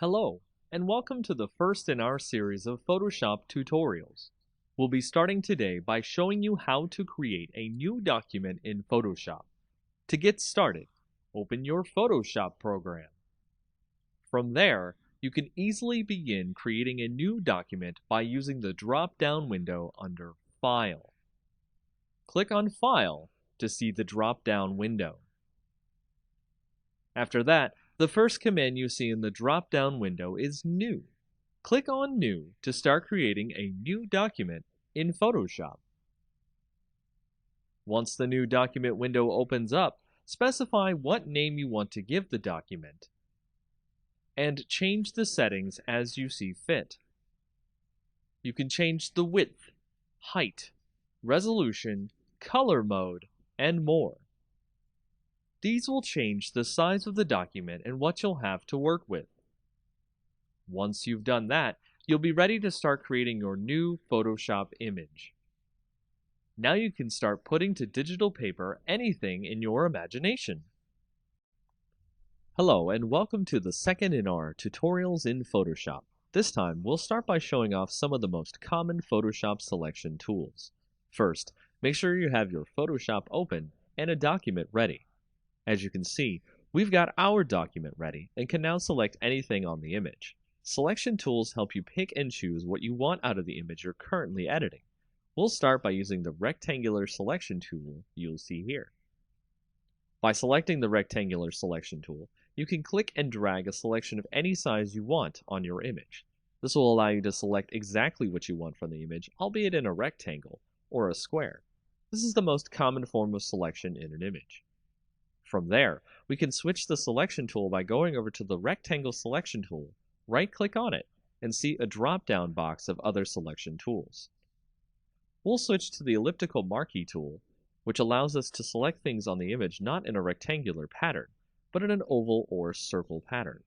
Hello, and welcome to the first in our series of Photoshop tutorials. We'll be starting today by showing you how to create a new document in Photoshop. To get started, open your Photoshop program. From there, you can easily begin creating a new document by using the drop-down window under File. Click on File to see the drop-down window. After that, the first command you see in the drop-down window is New. Click on New to start creating a new document in Photoshop. Once the new document window opens up, specify what name you want to give the document, and change the settings as you see fit. You can change the width, height, resolution, color mode, and more. These will change the size of the document and what you'll have to work with. Once you've done that, you'll be ready to start creating your new Photoshop image. Now you can start putting to digital paper anything in your imagination. Hello, and welcome to the second in our tutorials in Photoshop. This time, we'll start by showing off some of the most common Photoshop selection tools. First, make sure you have your Photoshop open and a document ready. As you can see, we've got our document ready and can now select anything on the image. Selection tools help you pick and choose what you want out of the image you're currently editing. We'll start by using the rectangular selection tool you'll see here. By selecting the rectangular selection tool, you can click and drag a selection of any size you want on your image. This will allow you to select exactly what you want from the image, albeit in a rectangle or a square. This is the most common form of selection in an image. From there, we can switch the selection tool by going over to the rectangle selection tool, right-click on it, and see a drop-down box of other selection tools. We'll switch to the elliptical marquee tool, which allows us to select things on the image not in a rectangular pattern, but in an oval or circle pattern.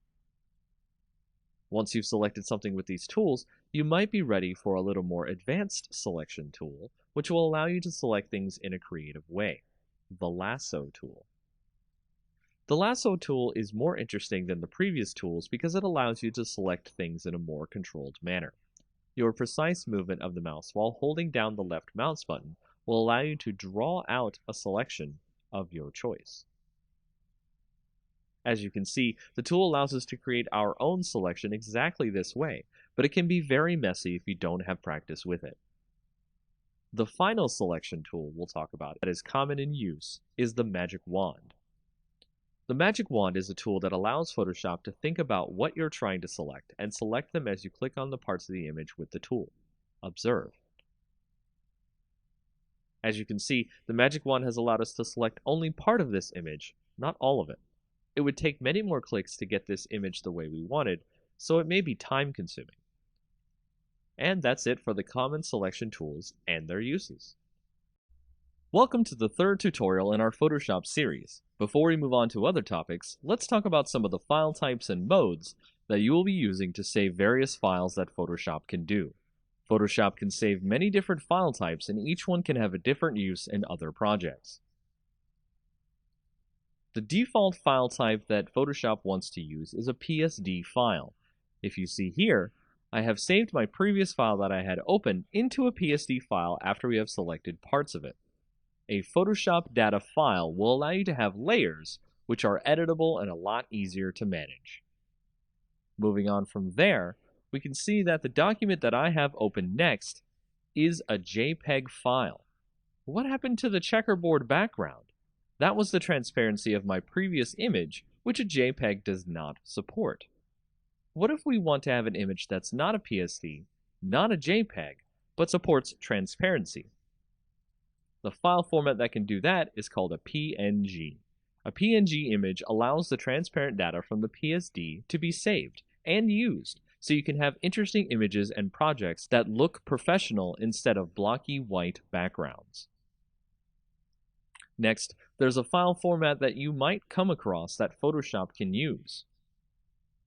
Once you've selected something with these tools, you might be ready for a little more advanced selection tool, which will allow you to select things in a creative way, the lasso tool. The lasso tool is more interesting than the previous tools because it allows you to select things in a more controlled manner. Your precise movement of the mouse while holding down the left mouse button will allow you to draw out a selection of your choice. As you can see, the tool allows us to create our own selection exactly this way, but it can be very messy if you don't have practice with it. The final selection tool we'll talk about that is common in use is the Magic Wand. The Magic Wand is a tool that allows Photoshop to think about what you're trying to select and select them as you click on the parts of the image with the tool. Observe. As you can see, the Magic Wand has allowed us to select only part of this image, not all of it. It would take many more clicks to get this image the way we wanted, so it may be time-consuming. And that's it for the common selection tools and their uses. Welcome to the third tutorial in our Photoshop series. Before we move on to other topics, let's talk about some of the file types and modes that you will be using to save various files that Photoshop can do. Photoshop can save many different file types, and each one can have a different use in other projects. The default file type that Photoshop wants to use is a PSD file. If you see here, I have saved my previous file that I had opened into a PSD file after we have selected parts of it. A Photoshop data file will allow you to have layers, which are editable and a lot easier to manage. Moving on from there, we can see that the document that I have open next is a JPEG file. What happened to the checkerboard background? That was the transparency of my previous image, which a JPEG does not support. What if we want to have an image that's not a PSD, not a JPEG, but supports transparency? The file format that can do that is called a PNG. A PNG image allows the transparent data from the PSD to be saved and used, so you can have interesting images and projects that look professional instead of blocky white backgrounds. Next, there's a file format that you might come across that Photoshop can use.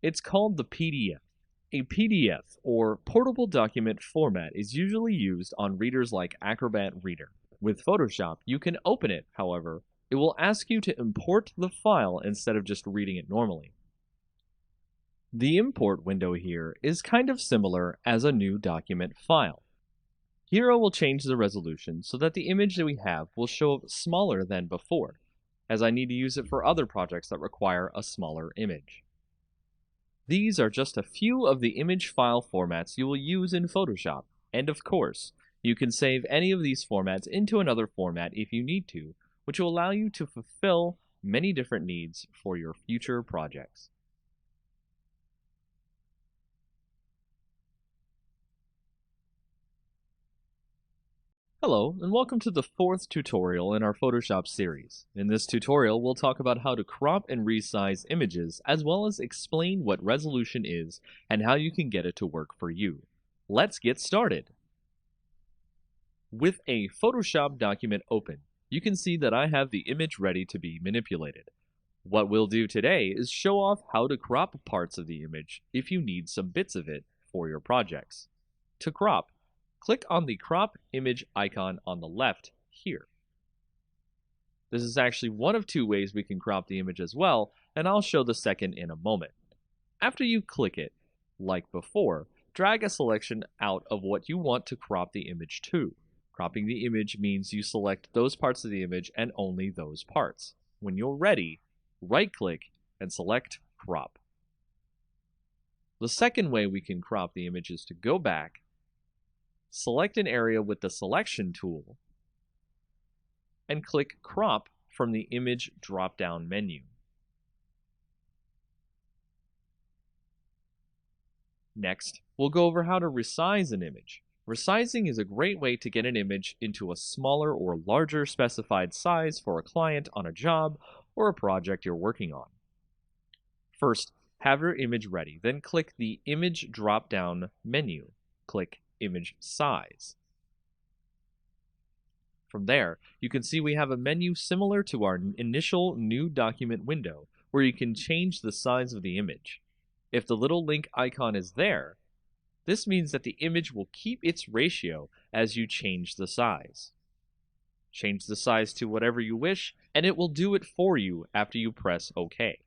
It's called the PDF. A PDF, or Portable Document Format, is usually used on readers like Acrobat Reader. With Photoshop, you can open it, however. It will ask you to import the file instead of just reading it normally. The import window here is kind of similar as a new document file. Here I will change the resolution so that the image that we have will show up smaller than before, as I need to use it for other projects that require a smaller image. These are just a few of the image file formats you will use in Photoshop, and of course, you can save any of these formats into another format if you need to, which will allow you to fulfill many different needs for your future projects. Hello, and welcome to the fourth tutorial in our Photoshop series. In this tutorial, we'll talk about how to crop and resize images, as well as explain what resolution is and how you can get it to work for you. Let's get started. With a Photoshop document open, you can see that I have the image ready to be manipulated. What we'll do today is show off how to crop parts of the image if you need some bits of it for your projects. To crop, click on the crop image icon on the left here. This is actually one of two ways we can crop the image as well, and I'll show the second in a moment. After you click it, like before, drag a selection out of what you want to crop the image to. Cropping the image means you select those parts of the image and only those parts. When you're ready, right-click and select Crop. The second way we can crop the image is to go back, select an area with the Selection tool, and click Crop from the Image drop-down menu. Next, we'll go over how to resize an image. Resizing is a great way to get an image into a smaller or larger specified size for a client on a job or a project you're working on. First, have your image ready, then click the Image drop-down menu. Click Image Size. From there, you can see we have a menu similar to our initial New Document window, where you can change the size of the image. If the little link icon is there, this means that the image will keep its ratio as you change the size. Change the size to whatever you wish, and it will do it for you after you press OK.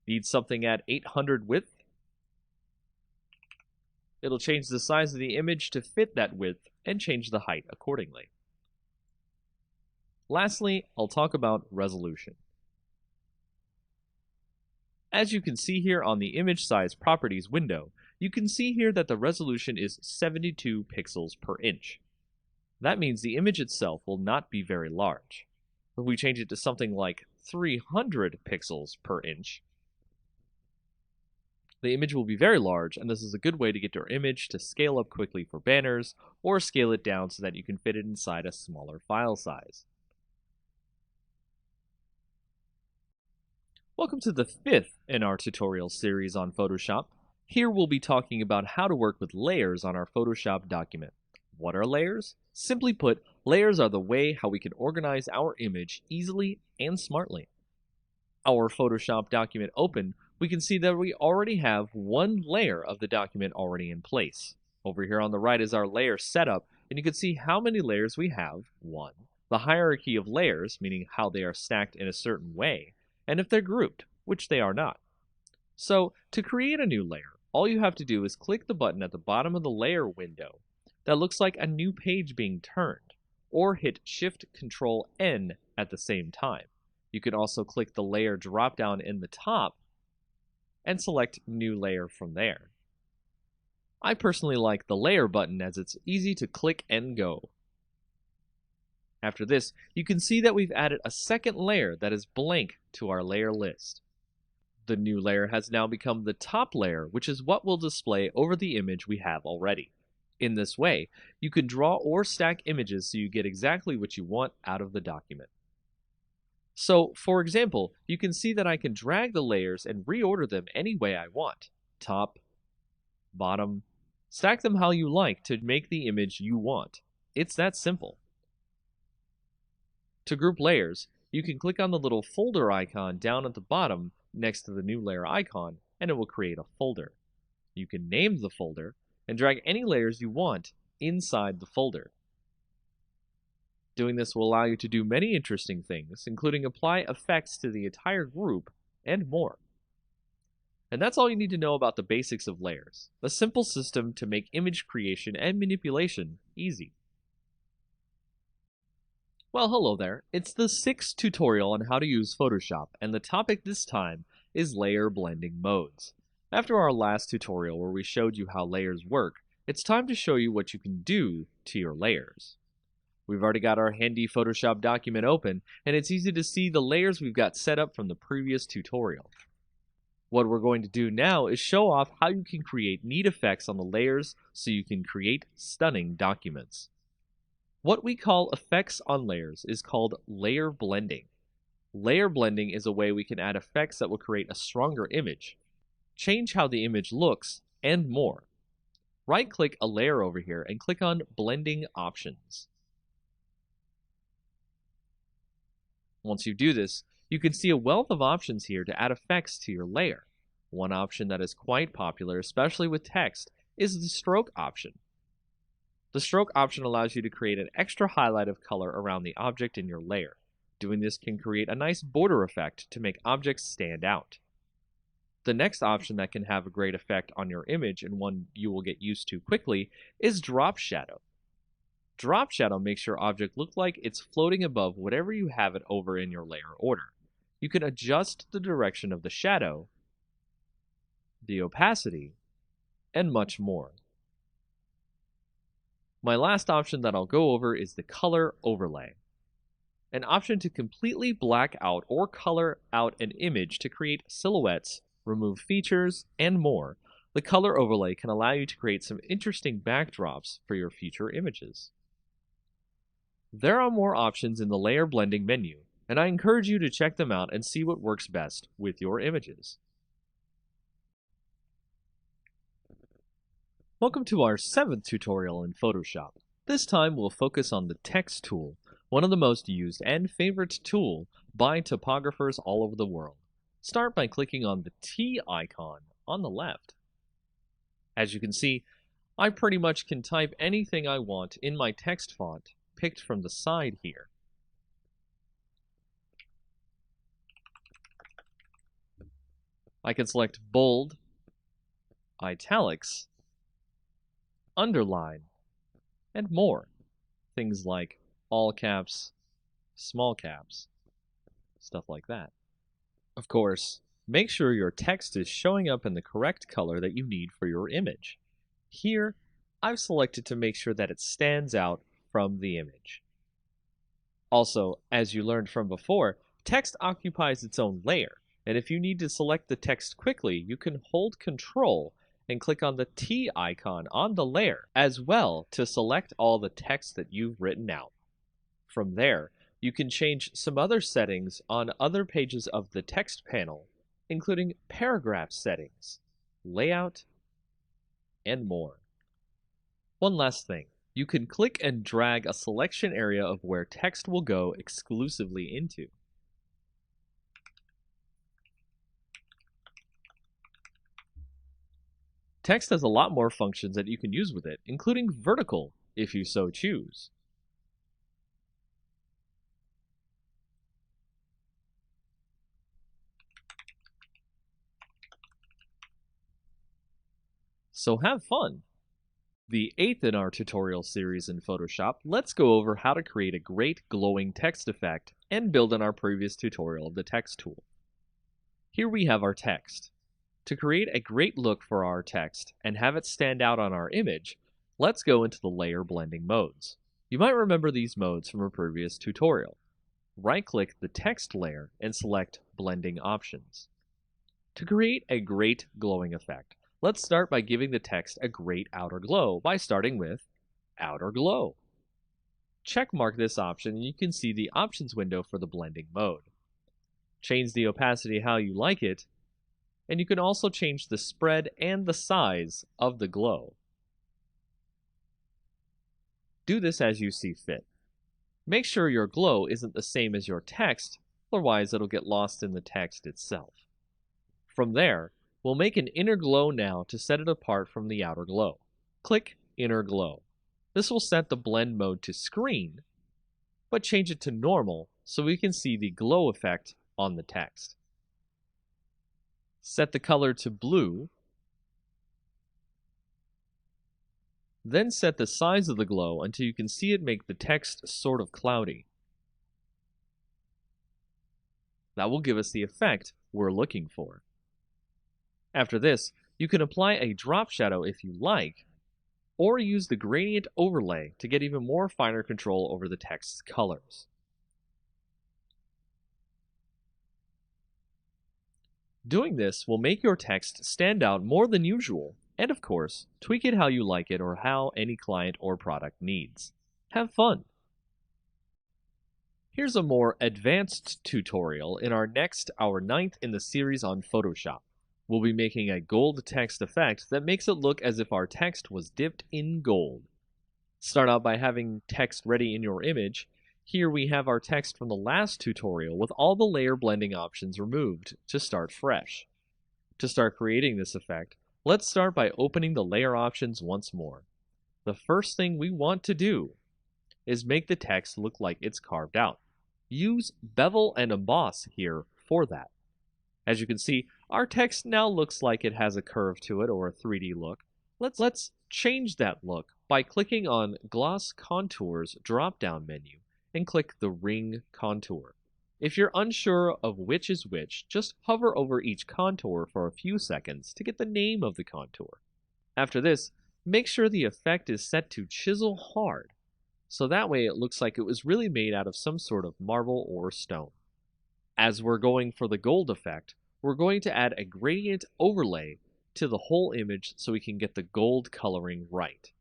Need something at 800 width? It'll change the size of the image to fit that width and change the height accordingly. Lastly, I'll talk about resolution. As you can see here on the Image Size Properties window, you can see here that the resolution is 72 pixels per inch. That means the image itself will not be very large. If we change it to something like 300 pixels per inch, the image will be very large, and this is a good way to get your image to scale up quickly for banners, or scale it down so that you can fit it inside a smaller file size. Welcome to the fifth in our tutorial series on Photoshop. Here we'll be talking about how to work with layers on our Photoshop document. What are layers? Simply put, layers are the way how we can organize our image easily and smartly. Our Photoshop document open, we can see that we already have one layer of the document already in place. Over here on the right is our layer setup, and you can see how many layers we have. 1. The hierarchy of layers, meaning how they are stacked in a certain way, and if they're grouped, which they are not. So, to create a new layer, all you have to do is click the button at the bottom of the layer window that looks like a new page being turned, or hit Shift-Control-N at the same time. You can also click the layer drop-down in the top and select New Layer from there. I personally like the Layer button as it's easy to click and go. After this, you can see that we've added a second layer that is blank to our layer list. The new layer has now become the top layer, which is what will display over the image we have already. In this way, you can draw or stack images so you get exactly what you want out of the document. So, for example, you can see that I can drag the layers and reorder them any way I want. Top, bottom, stack them how you like to make the image you want. It's that simple. To group layers, you can click on the little folder icon down at the bottom next to the new layer icon, and it will create a folder. You can name the folder and drag any layers you want inside the folder. Doing this will allow you to do many interesting things, including apply effects to the entire group and more. And that's all you need to know about the basics of layers, a simple system to make image creation and manipulation easy. Well, hello there. It's the 6th tutorial on how to use Photoshop, and the topic this time is layer blending modes. After our last tutorial where we showed you how layers work, it's time to show you what you can do to your layers. We've already got our handy Photoshop document open, and it's easy to see the layers we've got set up from the previous tutorial. What we're going to do now is show off how you can create neat effects on the layers so you can create stunning documents. What we call effects on layers is called layer blending. Layer blending is a way we can add effects that will create a stronger image, change how the image looks, and more. Right-click a layer over here and click on Blending Options. Once you do this, you can see a wealth of options here to add effects to your layer. One option that is quite popular, especially with text, is the stroke option. The stroke option allows you to create an extra highlight of color around the object in your layer. Doing this can create a nice border effect to make objects stand out. The next option that can have a great effect on your image, and one you will get used to quickly, is drop shadow. Drop shadow makes your object look like it's floating above whatever you have it over in your layer order. You can adjust the direction of the shadow, the opacity, and much more. My last option that I'll go over is the color overlay, an option to completely black out or color out an image to create silhouettes, remove features, and more. The color overlay can allow you to create some interesting backdrops for your future images. There are more options in the layer blending menu, and I encourage you to check them out and see what works best with your images. Welcome to our 7th tutorial in Photoshop. This time we'll focus on the text tool, one of the most used and favorite tool by topographers all over the world. Start by clicking on the T icon on the left. As you can see, I pretty much can type anything I want in my text font picked from the side here. I can select bold, italics, underline, and more. Things like all caps, small caps, stuff like that. Of course, make sure your text is showing up in the correct color that you need for your image. Here, I've selected to make sure that it stands out from the image. Also, as you learned from before, text occupies its own layer, and if you need to select the text quickly, you can hold Control and click on the T icon on the layer as well to select all the text that you've written out. From there, you can change some other settings on other pages of the text panel, including paragraph settings, layout, and more. One last thing, you can click and drag a selection area of where text will go exclusively into. Text has a lot more functions that you can use with it, including vertical, if you so choose. So have fun! The 8th in our tutorial series in Photoshop, let's go over how to create a great glowing text effect and build on our previous tutorial of the text tool. Here we have our text. To create a great look for our text and have it stand out on our image, let's go into the layer blending modes. You might remember these modes from a previous tutorial. Right-click the text layer and select Blending Options. To create a great glowing effect, let's start by giving the text a great outer glow by starting with Outer Glow. Checkmark this option and you can see the options window for the blending mode. Change the opacity how you like it, and you can also change the spread and the size of the glow. Do this as you see fit. Make sure your glow isn't the same as your text, otherwise it'll get lost in the text itself. From there, we'll make an inner glow now to set it apart from the outer glow. Click Inner Glow. This will set the blend mode to screen, but change it to normal so we can see the glow effect on the text. Set the color to blue, then set the size of the glow until you can see it make the text sort of cloudy. That will give us the effect we're looking for. After this, you can apply a drop shadow if you like, or use the gradient overlay to get even more finer control over the text's colors. Doing this will make your text stand out more than usual, and of course, tweak it how you like it or how any client or product needs. Have fun! Here's a more advanced tutorial in our ninth in the series on Photoshop. We'll be making a gold text effect that makes it look as if our text was dipped in gold. Start out by having text ready in your image. Here we have our text from the last tutorial with all the layer blending options removed to start fresh. To start creating this effect, let's start by opening the layer options once more. The first thing we want to do is make the text look like it's carved out. Use bevel and emboss here for that. As you can see, our text now looks like it has a curve to it or a 3D look. Let's change that look by clicking on Gloss Contours drop-down menu and click the ring contour. If you're unsure of which is which, just hover over each contour for a few seconds to get the name of the contour. After this, make sure the effect is set to chisel hard, so that way it looks like it was really made out of some sort of marble or stone. As we're going for the gold effect, we're going to add a gradient overlay to the whole image so we can get the gold coloring right.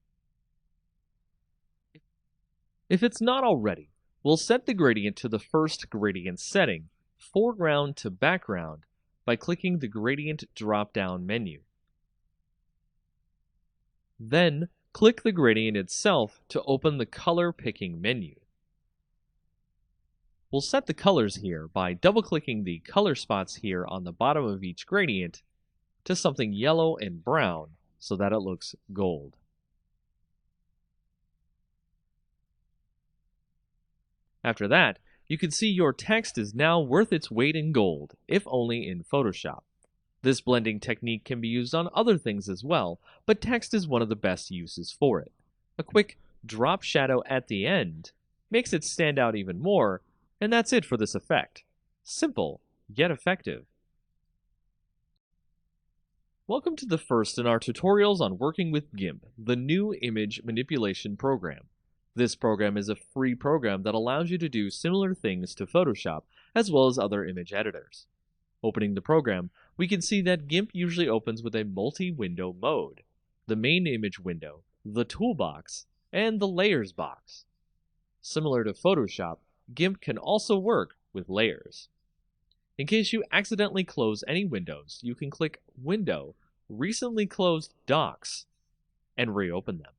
If it's not already, we'll set the gradient to the first gradient setting, foreground to background, by clicking the gradient drop-down menu. Then, click the gradient itself to open the color picking menu. We'll set the colors here by double-clicking the color spots here on the bottom of each gradient to something yellow and brown so that it looks gold. After that, you can see your text is now worth its weight in gold, if only in Photoshop. This blending technique can be used on other things as well, but text is one of the best uses for it. A quick drop shadow at the end makes it stand out even more, and that's it for this effect. Simple, yet effective. Welcome to the first in our tutorials on working with GIMP, the new image manipulation program. This program is a free program that allows you to do similar things to Photoshop, as well as other image editors. Opening the program, we can see that GIMP usually opens with a multi-window mode, the main image window, the toolbox, and the layers box. Similar to Photoshop, GIMP can also work with layers. In case you accidentally close any windows, you can click Window, Recently Closed Docs, and reopen them.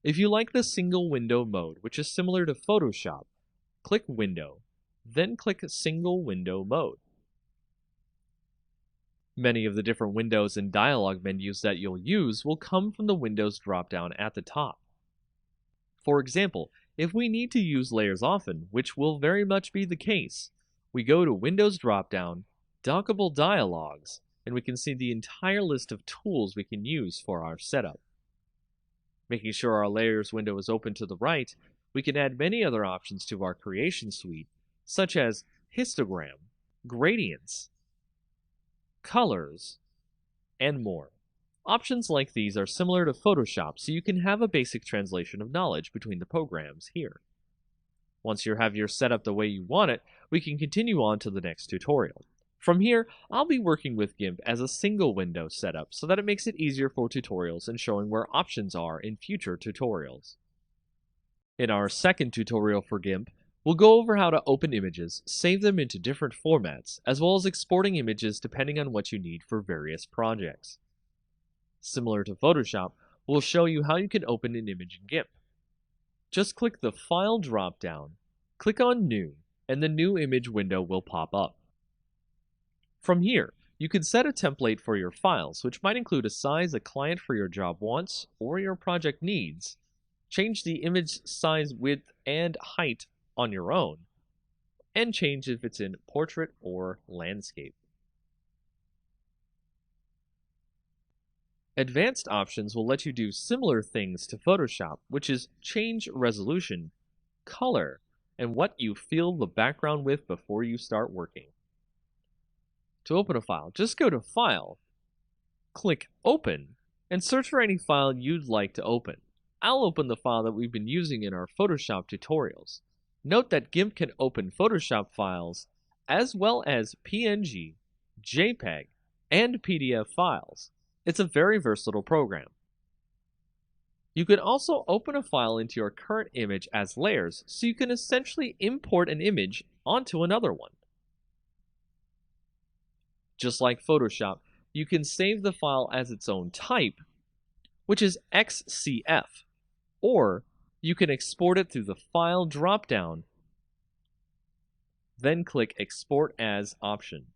If you like the single window mode, which is similar to Photoshop, click Window, then click Single Window Mode. Many of the different windows and dialog menus that you'll use will come from the Windows dropdown at the top. For example, if we need to use layers often, which will very much be the case, we go to Windows dropdown, Dockable Dialogs, and we can see the entire list of tools we can use for our setup. Making sure our layers window is open to the right, we can add many other options to our creation suite, such as histogram, gradients, colors, and more. Options like these are similar to Photoshop, so you can have a basic translation of knowledge between the programs here. Once you have your setup the way you want it, we can continue on to the next tutorial. From here, I'll be working with GIMP as a single window setup so that it makes it easier for tutorials and showing where options are in future tutorials. In our second tutorial for GIMP, we'll go over how to open images, save them into different formats, as well as exporting images depending on what you need for various projects. Similar to Photoshop, we'll show you how you can open an image in GIMP. Just click the File drop-down, click on New, and the New Image window will pop up. From here, you can set a template for your files, which might include a size a client for your job wants or your project needs, change the image size, width, and height on your own, and change if it's in portrait or landscape. Advanced options will let you do similar things to Photoshop, which is change resolution, color, and what you fill the background with before you start working. To open a file, just go to File, click Open, and search for any file you'd like to open. I'll open the file that we've been using in our Photoshop tutorials. Note that GIMP can open Photoshop files as well as PNG, JPEG, and PDF files. It's a very versatile program. You can also open a file into your current image as layers, so you can essentially import an image onto another one. Just like Photoshop, you can save the file as its own type, which is XCF, or you can export it through the File drop-down, then click Export As option.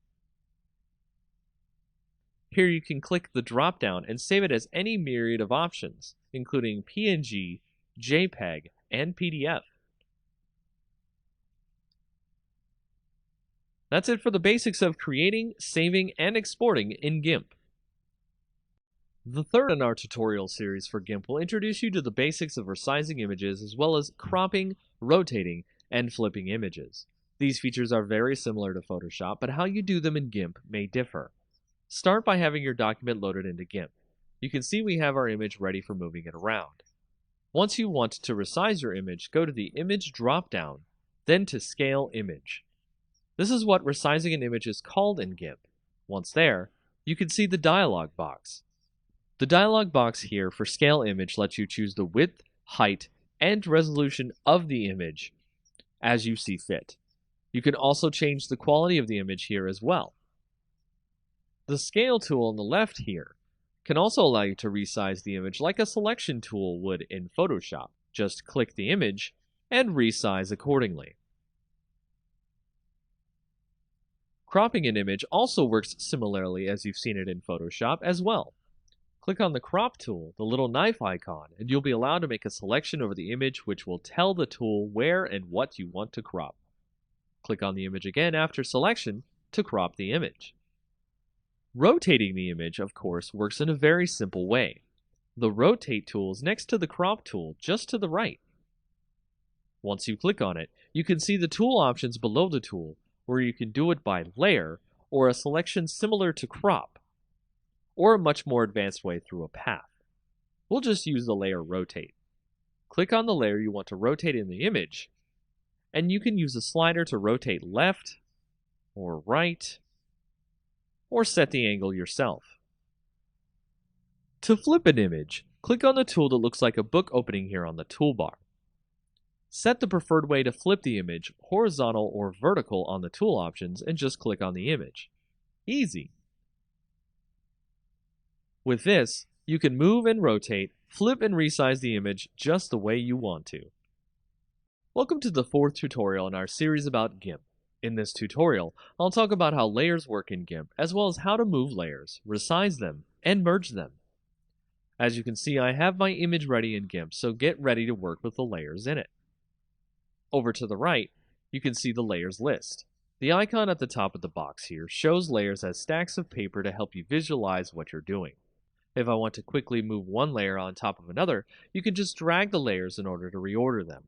Here you can click the drop-down and save it as any myriad of options, including PNG, JPEG, and PDF. That's it for the basics of creating, saving, and exporting in GIMP. The third in our tutorial series for GIMP will introduce you to the basics of resizing images as well as cropping, rotating, and flipping images. These features are very similar to Photoshop, but how you do them in GIMP may differ. Start by having your document loaded into GIMP. You can see we have our image ready for moving it around. Once you want to resize your image, go to the Image drop-down, then to Scale Image. This is what resizing an image is called in GIMP. Once there, you can see the dialog box. The dialog box here for Scale Image lets you choose the width, height, and resolution of the image as you see fit. You can also change the quality of the image here as well. The Scale tool on the left here can also allow you to resize the image like a selection tool would in Photoshop. Just click the image and resize accordingly. Cropping an image also works similarly as you've seen it in Photoshop as well. Click on the Crop tool, the little knife icon, and you'll be allowed to make a selection over the image which will tell the tool where and what you want to crop. Click on the image again after selection to crop the image. Rotating the image, of course, works in a very simple way. The Rotate tool is next to the Crop tool, just to the right. Once you click on it, you can see the tool options below the tool, where you can do it by layer or a selection similar to Crop, or a much more advanced way through a path. We'll just use the layer Rotate. Click on the layer you want to rotate in the image, and you can use a slider to rotate left or right, or set the angle yourself. To flip an image, click on the tool that looks like a book opening here on the toolbar. Set the preferred way to flip the image, horizontal or vertical on the tool options, and just click on the image. Easy! With this, you can move and rotate, flip and resize the image just the way you want to. Welcome to the fourth tutorial in our series about GIMP. In this tutorial, I'll talk about how layers work in GIMP, as well as how to move layers, resize them, and merge them. As you can see, I have my image ready in GIMP, so get ready to work with the layers in it. Over to the right, you can see the layers list. The icon at the top of the box here shows layers as stacks of paper to help you visualize what you're doing. If I want to quickly move one layer on top of another, you can just drag the layers in order to reorder them.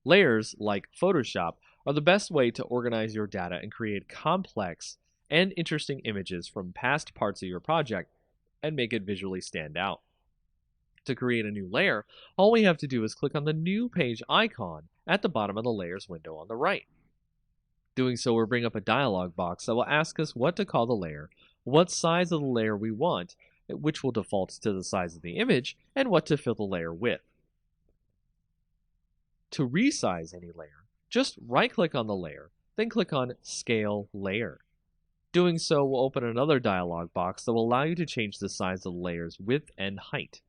Layers, like Photoshop, are the best way to organize your data and create complex and interesting images from past parts of your project and make it visually stand out. To create a new layer, all we have to do is click on the New Page icon at the bottom of the Layers window on the right. Doing so will bring up a dialog box that will ask us what to call the layer, what size of the layer we want, which will default to the size of the image, and what to fill the layer with. To resize any layer, just right-click on the layer, then click on Scale Layer. Doing so will open another dialog box that will allow you to change the size of the layer's width and height.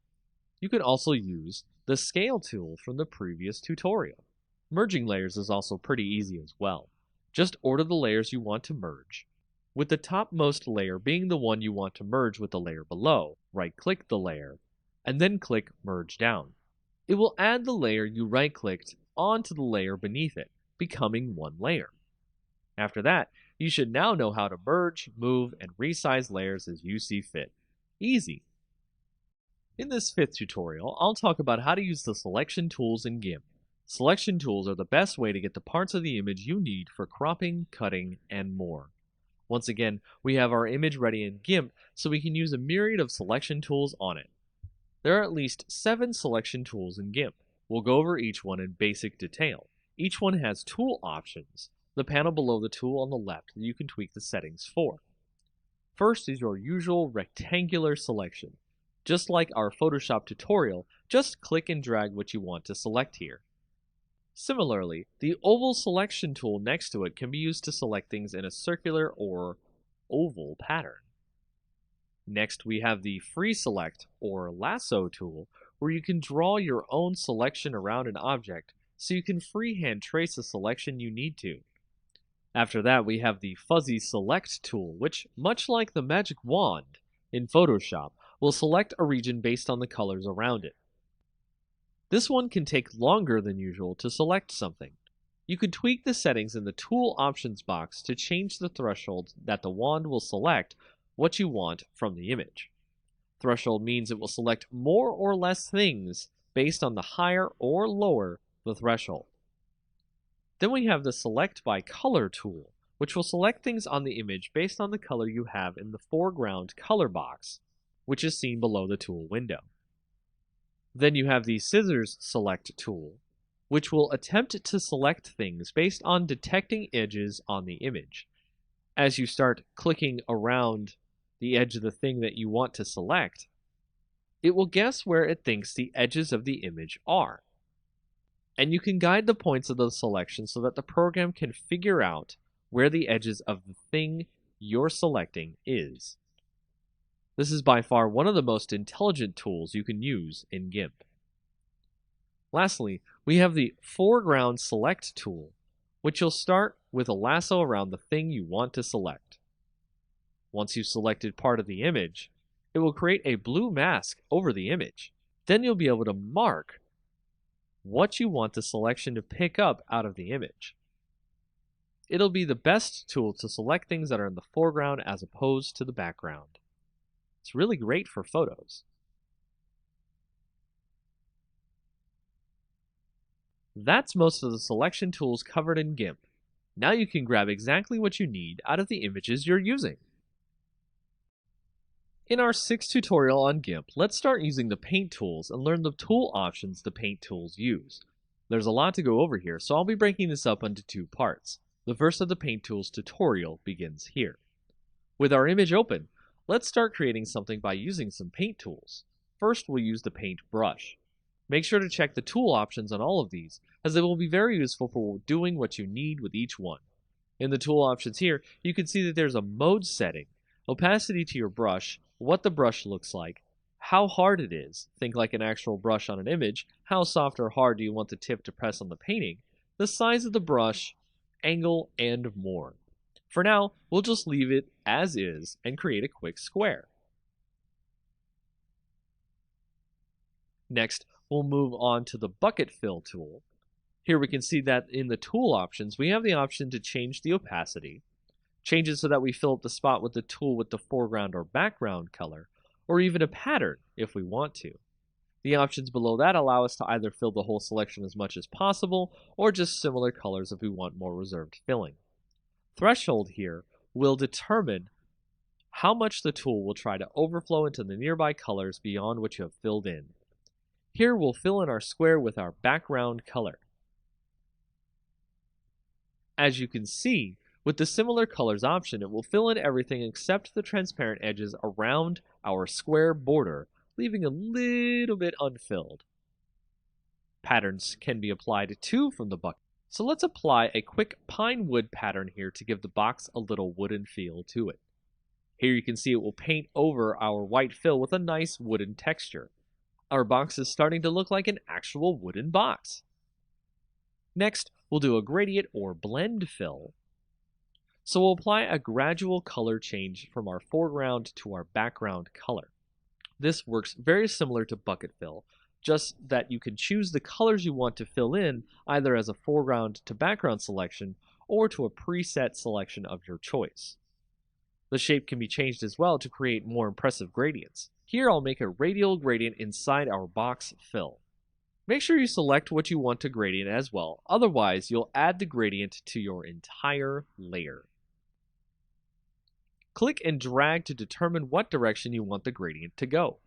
You can also use the Scale tool from the previous tutorial. Merging layers is also pretty easy as well. Just order the layers you want to merge, with the topmost layer being the one you want to merge with the layer below. Right-click the layer, and then click Merge Down. It will add the layer you right-clicked onto the layer beneath it, becoming one layer. After that, you should now know how to merge, move, and resize layers as you see fit. Easy. In this fifth tutorial, I'll talk about how to use the selection tools in GIMP. Selection tools are the best way to get the parts of the image you need for cropping, cutting, and more. Once again, we have our image ready in GIMP, so we can use a myriad of selection tools on it. There are at least 7 selection tools in GIMP. We'll go over each one in basic detail. Each one has tool options, the panel below the tool on the left that you can tweak the settings for. First is your usual rectangular selection. Just like our Photoshop tutorial, just click and drag what you want to select here. Similarly, the oval selection tool next to it can be used to select things in a circular or oval pattern. Next, we have the free select or lasso tool, where you can draw your own selection around an object so you can freehand trace a selection you need to. After that, we have the fuzzy select tool, which, much like the magic wand in Photoshop, will select a region based on the colors around it. This one can take longer than usual to select something. You can tweak the settings in the Tool Options box to change the threshold that the wand will select what you want from the image. Threshold means it will select more or less things based on the higher or lower the threshold. Then we have the Select by Color tool, which will select things on the image based on the color you have in the foreground color box, which is seen below the tool window. Then you have the Scissors Select tool, which will attempt to select things based on detecting edges on the image. As you start clicking around the edge of the thing that you want to select, it will guess where it thinks the edges of the image are. And you can guide the points of the selection so that the program can figure out where the edges of the thing you're selecting is. This is by far one of the most intelligent tools you can use in GIMP. Lastly, we have the Foreground Select tool, which will start with a lasso around the thing you want to select. Once you've selected part of the image, it will create a blue mask over the image. Then you'll be able to mark what you want the selection to pick up out of the image. It'll be the best tool to select things that are in the foreground as opposed to the background. It's really great for photos. That's most of the selection tools covered in GIMP. Now you can grab exactly what you need out of the images you're using. In our 6th tutorial on GIMP, let's start using the paint tools and learn the tool options the paint tools use. There's a lot to go over here, so I'll be breaking this up into 2 parts. The first of the paint tools tutorial begins here. With our image open, let's start creating something by using some paint tools. First, we'll use the paint brush. Make sure to check the tool options on all of these, as they will be very useful for doing what you need with each one. In the tool options here, you can see that there's a mode setting, opacity to your brush, what the brush looks like, how hard it is, think like an actual brush on an image, how soft or hard do you want the tip to press on the painting, the size of the brush, angle, and more. For now, we'll just leave it as is and create a quick square. Next, we'll move on to the bucket fill tool. Here we can see that in the tool options, we have the option to change the opacity, change it so that we fill up the spot with the tool with the foreground or background color, or even a pattern if we want to. The options below that allow us to either fill the whole selection as much as possible, or just similar colors if we want more reserved filling. Threshold here will determine how much the tool will try to overflow into the nearby colors beyond what you have filled in. Here we'll fill in our square with our background color. As you can see, with the similar colors option, it will fill in everything except the transparent edges around our square border, leaving a little bit unfilled. Patterns can be applied too from the bucket. So let's apply a quick pine wood pattern here to give the box a little wooden feel to it. Here you can see it will paint over our white fill with a nice wooden texture. Our box is starting to look like an actual wooden box. Next, we'll do a gradient or blend fill. So we'll apply a gradual color change from our foreground to our background color. This works very similar to bucket fill, just that you can choose the colors you want to fill in either as a foreground to background selection or to a preset selection of your choice. The shape can be changed as well to create more impressive gradients. Here I'll make a radial gradient inside our box fill. Make sure you select what you want to gradient as well, otherwise you'll add the gradient to your entire layer. Click and drag to determine what direction you want the gradient to go.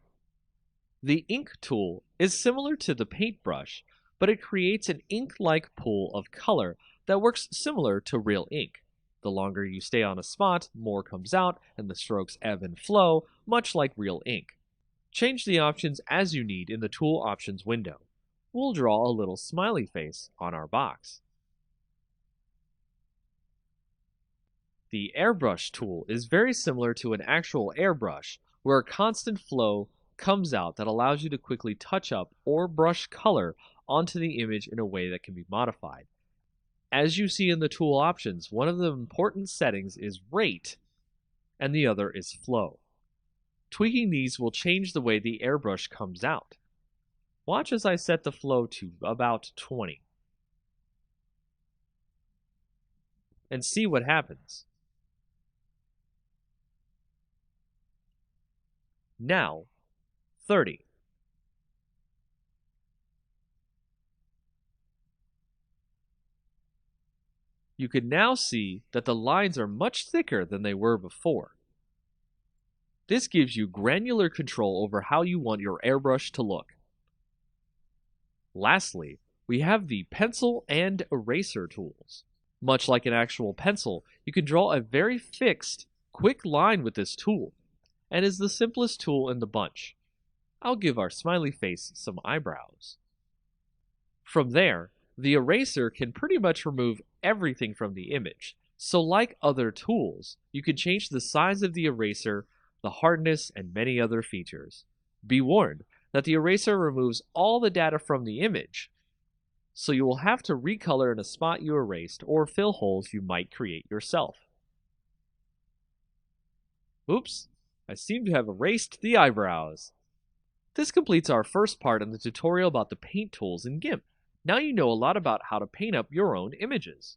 The ink tool is similar to the paintbrush, but it creates an ink-like pool of color that works similar to real ink. The longer you stay on a spot, more comes out, and the strokes ebb and flow, much like real ink. Change the options as you need in the Tool Options window. We'll draw a little smiley face on our box. The airbrush tool is very similar to an actual airbrush, where a constant flow comes out that allows you to quickly touch up or brush color onto the image in a way that can be modified. As you see in the tool options, one of the important settings is rate, and the other is flow. Tweaking these will change the way the airbrush comes out. Watch as I set the flow to about 20. And see what happens. Now, 30. You can now see that the lines are much thicker than they were before. This gives you granular control over how you want your airbrush to look. Lastly, we have the pencil and eraser tools. Much like an actual pencil, you can draw a very fixed, quick line with this tool, and is the simplest tool in the bunch. I'll give our smiley face some eyebrows. From there, the eraser can pretty much remove everything from the image. So like other tools, you can change the size of the eraser, the hardness, and many other features. Be warned that the eraser removes all the data from the image, so you will have to recolor in a spot you erased or fill holes you might create yourself. Oops, I seem to have erased the eyebrows. This completes our first part in the tutorial about the paint tools in GIMP. Now you know a lot about how to paint up your own images.